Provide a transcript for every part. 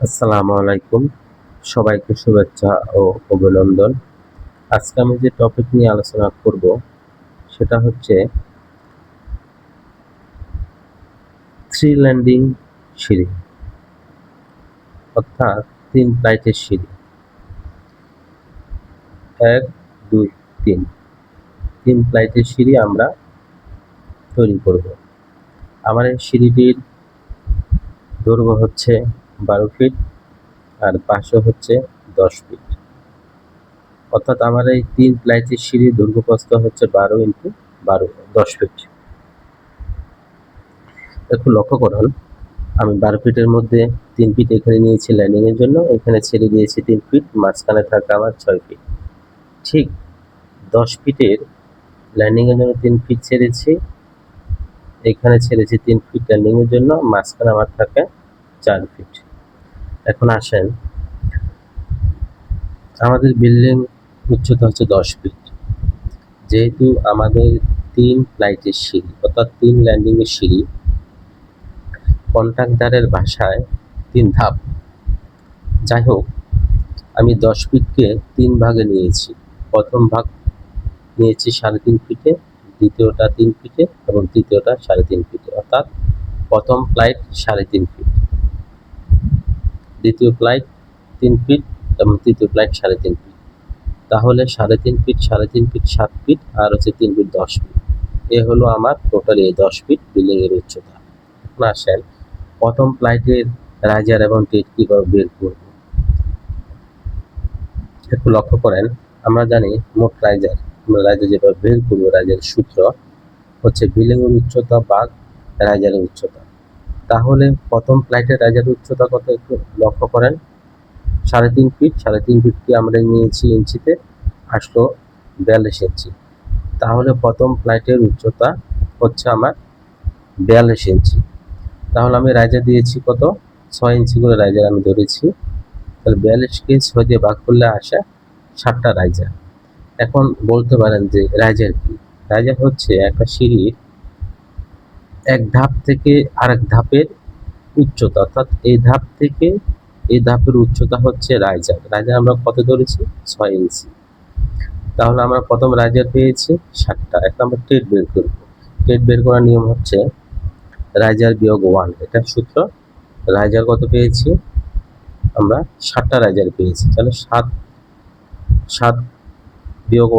আসসালামু আলাইকুম, সবাইকে শুভেচ্ছা ও অভিনন্দন। আজকে আমি যে টপিক নিয়ে আলোচনা করব সেটা হচ্ছে থ্রি ল্যান্ডিং সিঁড়ি, অর্থাৎ 3 ফ্লাইটের সিঁড়ি। 1, 2, 3 3 ফ্লাইটের সিঁড়ি আমরা তৈরি করব। আমার এই সিঁড়িটির দৈর্ঘ্য হচ্ছে 12 ফিট আর পাশে হচ্ছে 10 ফিট, অর্থাৎ আমার এই 3 ফ্লাইটের সিঁড়ির দৈর্ঘ্য হচ্ছে 12 ইন্টু 12 10 ফিট। একটু লক্ষ্য করুন, আমি 12 ফিটের মধ্যে 3 ফিট এখানে নিয়েছি ল্যান্ডিং এর জন্য, এখানে ছেড়ে দিয়েছি 3 ফিট, মাঝখানে থাকে আমার 6 ফিট। ঠিক 10 ফিটের ল্যান্ডিং এর জন্য 3 ফিট ছেড়েছি, এখানে ছেড়েছি 3 ফিট ল্যান্ডিং এর জন্য, মাঝখানে আমার থাকে 4 ফিট। এখন আসেন, আমাদের বিল্ডিং উচ্চতা হচ্ছে 10 ফিট। যেহেতু আমাদের 3 ফ্লাইটের সিঁড়ি, অর্থাৎ 3 ল্যান্ডিং এর সিঁড়ি, কন্ট্রাক্টরের ভাষায় 3 ধাপ। যাই হোক, আমি 10 ফিটকে 3 ভাগে নিয়েছি। প্রথম ভাগ নিয়েছি 3.5 ফিটে, দ্বিতীয়টা 3 ফিটে এবং তৃতীয়টা 3.5 ফিটে, অর্থাৎ প্রথম ফ্লাইট 3.5 ফিট, দ্বিতীয় ফ্লাইট 3 ফিট এবং তৃতীয় ফ্লাইট 3.5 ফিট। তাহলে 3.5 ফিট, 3.5 ফিট, 7 ফিট আর হচ্ছে 3 ফিট 10 ফিট। এ হলো আমার টোটাল এই 10 ফিট বিল্ডিং এর উচ্চতা। এখন আসেন, প্রথম ফ্লাইটের রাইজার এবং টেট কিভাবে বের করব। একটু লক্ষ্য করেন, আমরা জানি মোট রাইজার, আমরা রাইজার যেভাবে বের করবো, রাইজারের সূত্র হচ্ছে বিল্ডিং এর উচ্চতা ভাগ রাইজারের উচ্চতা। তাহলে প্রথম ফ্লাইটের রাইজারের উচ্চতা কত একটু লক্ষ্য করেন, 3.5 ফিট। 3.5 ফিটকে আমরা নিয়েছি ইঞ্চিতে, আসলো 42 ইঞ্চি। তাহলে প্রথম ফ্লাইটের উচ্চতা হচ্ছে আমার 42 ইঞ্চি। তাহলে আমি রাইজার দিয়েছি কত, 6 ইঞ্চি করে রাইজার আমি ধরেছি। তাহলে 42কে 6 দিয়ে ভাগ করলে আসে 7টা রাইজার। এখন বলতে পারেন যে রাইজার কি? রাইজার হচ্ছে একটা সিঁড়ির এক ধাপ থেকে আরেক ধাপের উচ্চতা, অর্থাৎ এই ধাপ থেকে এই ধাপের উচ্চতা হচ্ছে রাইজার। রাইজার আমরা কত ধরেছি, 6 ইঞ্চি। তাহলে আমরা প্রথম রাইজার পেয়েছি 7টা। এখন আমরা টেট বের করব। টেট বের করার নিয়ম হচ্ছে রাইজার বিয়োগ 1, এটা সূত্র। রাইজার কত পেয়েছি আমরা, 7টা রাইজার পেয়েছি। তাহলে 7 বিয়োগ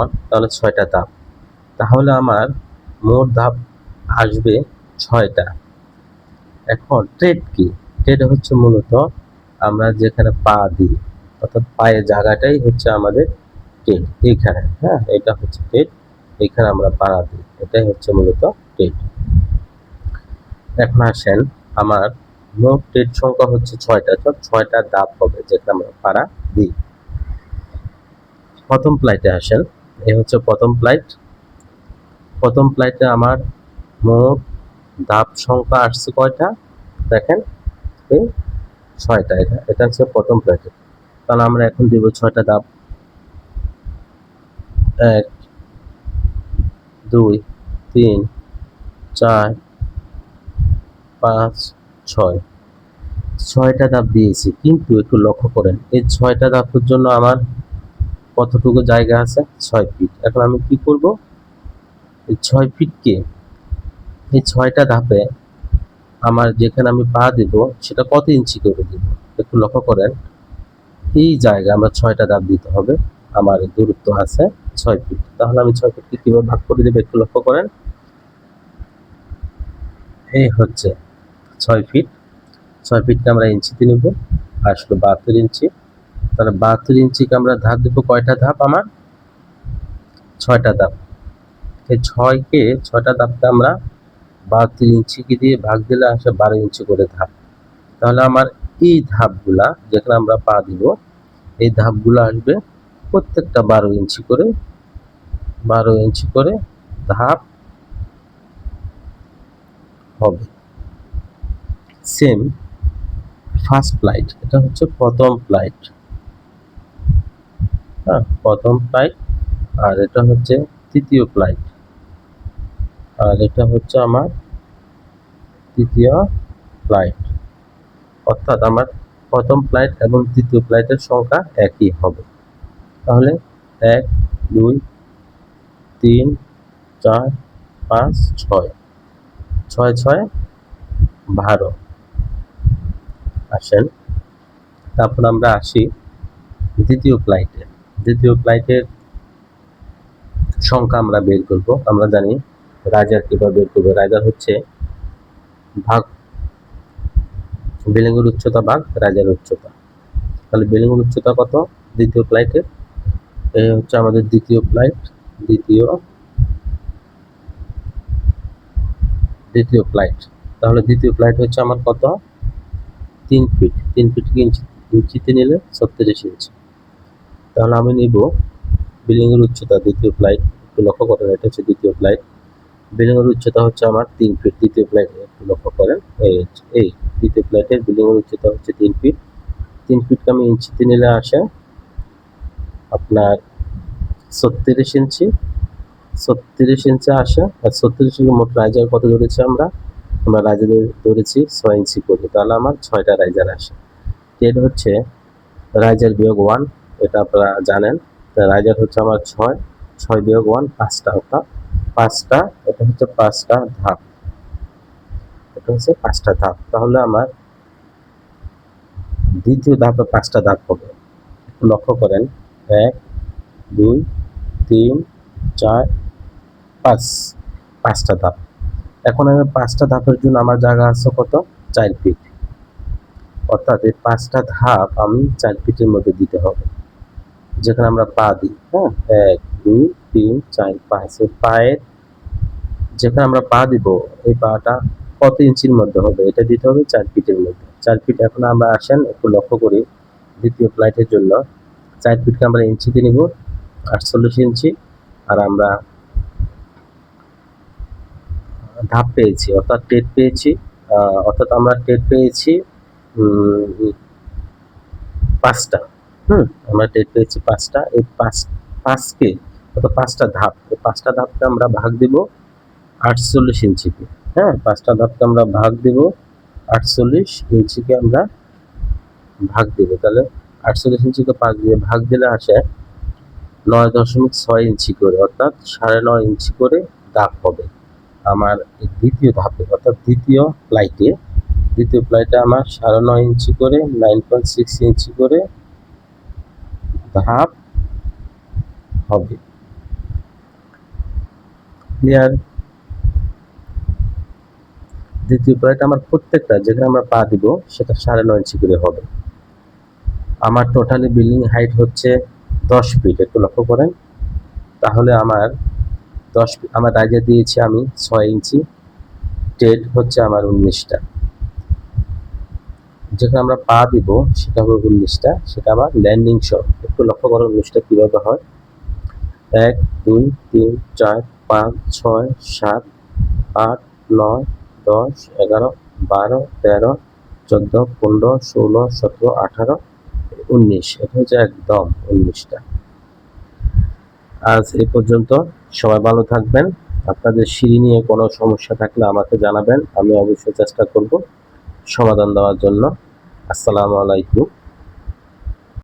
1 তাহলে 6টা ধাপ। তাহলে আমার মোট ধাপ আসবে 6টা। এখন ট্রেড কি? ট্রেড হচ্ছে মূলত আমরা যেখানে পা দিই, অর্থাৎ পায়ের জায়গাটাই হচ্ছে আমাদের ট্রেড। এইখানে, হ্যাঁ, এটা হচ্ছে ট্রেড, এখানে আমরা পাড়া দিই, এটাই হচ্ছে মূলত ট্রেড। এখন আসেন, আমার মোট ট্রেড সংখ্যা হচ্ছে 6টা, অর্থাৎ 6টা ধাপ হবে যেখানে আমরা পাড়া দিই। প্রথম ফ্লাইটে আসেন, এই হচ্ছে প্রথম ফ্লাইট। প্রথম ফ্লাইটে আমার মোট ধাপ সংখ্যা আসছে কয়টা দেখেন, এই 6টা। এটা হচ্ছে প্রথম ফ্লাইটে। তাহলে আমরা এখন দিব 6টা ধাপ। 1, 2, 3, 4, 5, 6, 6টা ধাপ দিয়েছি। কিন্তু একটু লক্ষ্য করেন, এই 6টা ধাপের জন্য আমার কতটুকু জায়গা আছে, 6 ফিট। এখন আমি কি করব, এই 6 ফিটকে এই 6টা ধাপে আমার যেখানে আমি পা দেব সেটা কত ইঞ্চি করে দিব একটু লক্ষ্য করেন। এই জায়গা আমরা 6টা ধাপ দিতে হবে, আমার দূরত্ব আছে 6 ফিট। তাহলে আমি 6 ফিটকে কিভাবে ভাগ করে দেবো একটু লক্ষ্য করেন। এই হচ্ছে 6 ফিট, 6 ফিটকে আমরা ইঞ্চিতে নেব, আসলো 72 ইঞ্চি। তাহলে 72 ইঞ্চিকে আমরা ধাপ দেবো কয়টা ধাপ, আমার 6টা ধাপ। এই 6টা ধাপকে আমরা 72 ইঞ্চিকে দিয়ে ভাগ দিলে আসে 12 ইঞ্চি করে ধাপ। তাহলে আমার এই ধাপগুলা যেখানে আমরা পা দিব, এই ধাপগুলো আসবে প্রত্যেকটা 12 ইঞ্চি করে, 12 ইঞ্চি করে ধাপ হবে। সেম ফার্স্ট ফ্লাইট, এটা হচ্ছে প্রথম ফ্লাইট, হ্যাঁ, প্রথম ফ্লাইট। আর এটা হচ্ছে তৃতীয় ফ্লাইট, আর এটা হচ্ছে আমার তৃতীয় ফ্লাইট। অর্থাৎ আমার প্রথম ফ্লাইট এবং তৃতীয় ফ্লাইটের সংখ্যা একই হবে। তাহলে 1 2 3 4 5 6 6 6 12 আসেন। তারপর আমরা আসি দ্বিতীয় ফ্লাইটে। দ্বিতীয় ফ্লাইটের সংখ্যা আমরা বের করব। আমরা জানি রাইজার কিভাবে বের করবো। রাইজার হচ্ছে ভাগ বিল্ডিংয়ের উচ্চতা ভাগ রাইজার উচ্চতা। তাহলে বিল্ডিংয়ের উচ্চতা কত দ্বিতীয় ফ্লাইটে? এই হচ্ছে আমাদের দ্বিতীয় ফ্লাইট। দ্বিতীয় ফ্লাইট। তাহলে দ্বিতীয় ফ্লাইট হচ্ছে আমার কত? 3 ফিট। 3 ফিট ইঞ্চিতে নিলে 36 ইঞ্চি। তাহলে আমি নিব বিল্ডিংয়ের উচ্চতা দ্বিতীয় ফ্লাইট। একটু লক্ষ্য করেন, এটা হচ্ছে দ্বিতীয় ফ্লাইট। বিল্ডিংয়ের উচ্চতা হচ্ছে আমার 3 ফিট। দ্বিতীয় ফ্লাইটে একটু লক্ষ্য করেন, এই দ্বিতীয় ফ্লাইটের বিল্ডিংয়ের উচ্চতা হচ্ছে 3 ফিট। 3 ফিটকে আমি ইঞ্চিতে নিলে আসে আপনার 36 ইঞ্চি। 36 ইঞ্চি আসে। আর 36 ইঞ্চি মোট রাইজার কত ধরেছি আমরা রাইজার ধরেছি 6 ইঞ্চি করে। তাহলে আমার 6টা রাইজার আসে। এটা হচ্ছে রাইজার বিয়োগ 1, এটা আপনারা জানেন। রাইজার হচ্ছে আমার 6 বিয়োগ 1 5টা, অর্থাৎ 5টা। এটা হচ্ছে 5টা ধাপ। এটা হচ্ছে 5টা ধাপ। তাহলে আমার দ্বিতীয় ধাপে 5টা ধাপ হবে। একটু লক্ষ্য করেন, 1 2 3 4 5, 5টা ধাপ। এখন আমি 5টা ধাপের জন্য আমার জায়গা আছে কত? 4 ফিট। অর্থাৎ এই 5টা ধাপ আমি 4 ফিটের মধ্যে দিতে হবে। যেখানে আমরা পা দিই, হ্যাঁ, 1 2 3 4 5, এই পায়ের যেখানে আমরা পা দিব এই পাটা কত ইঞ্চির মধ্যে হবে এটা দিতে হবে 4 ফিটের মধ্যে। 4 ফিট। এখন আমরা আসেন একটু লক্ষ্য করি দ্বিতীয় ফ্লাইটের জন্য 4 ফিটকে আমরা ইঞ্চিতে নিব 48 ইঞ্চি। আর আমরা ধাপ পেয়েছি, অর্থাৎ টেট পেয়েছি, অর্থাৎ আমরা টেট পেয়েছি 5টা। আমরা টেট পেয়েছি 5টা। এই 5কে অর্থাৎ 5টা ধাপ, এই 5টা ধাপকে আমরা ভাগ দিব 48 ইঞ্চিকে। হ্যাঁ, 5টা ধাপকে আমরা ভাগ দিব 48 ইঞ্চিকে আমরা ভাগ দিব। তাহলে 48 ইঞ্চিকে 5 দিয়ে ভাগ দিলে আসে 9.6 ইঞ্চি করে, অর্থাৎ 9.5 ইঞ্চি করে ধাপ হবে আমার দ্বিতীয় ধাপে। অর্থাৎ দ্বিতীয় ফ্লাইটে আমার 9.5 ইঞ্চি করে 9.6 ইঞ্চি করে ধাপ হবে। ক্লিয়ার? দ্বিতীয় ফ্লাইট আমার প্রত্যেকটা যেখানে আমরা পা দিব সেটা 9.5 ইঞ্চি করে হবে। আমার টোটালি বিল্ডিং হাইট হচ্ছে 10 ফিট। একটু লক্ষ্য করেন। তাহলে আমার 10 ফিট, আমার রাইজার দিয়েছি আমি 6 ইঞ্চি। টেট হচ্ছে আমার 19টা। যেখানে আমরা পা দিব সেটা হবে 19টা, সেটা আবার ল্যান্ডিং সহ। একটু লক্ষ্য করো 19টা কিভাবে হয়। 1 2 3 4 5 6 7 8 9 10 11 12 13 14 15 16 17 18 19। এটা হচ্ছে একদম 19টা। আজ এই পর্যন্ত। সবাই ভালো থাকবেন। আপনাদের সিঁড়ি নিয়ে কোনো সমস্যা থাকলে আমাকে জানাবেন, আমি অবশ্যই চেষ্টা করব সমাধান দেওয়ার জন্য। আসসালামু আলাইকুম।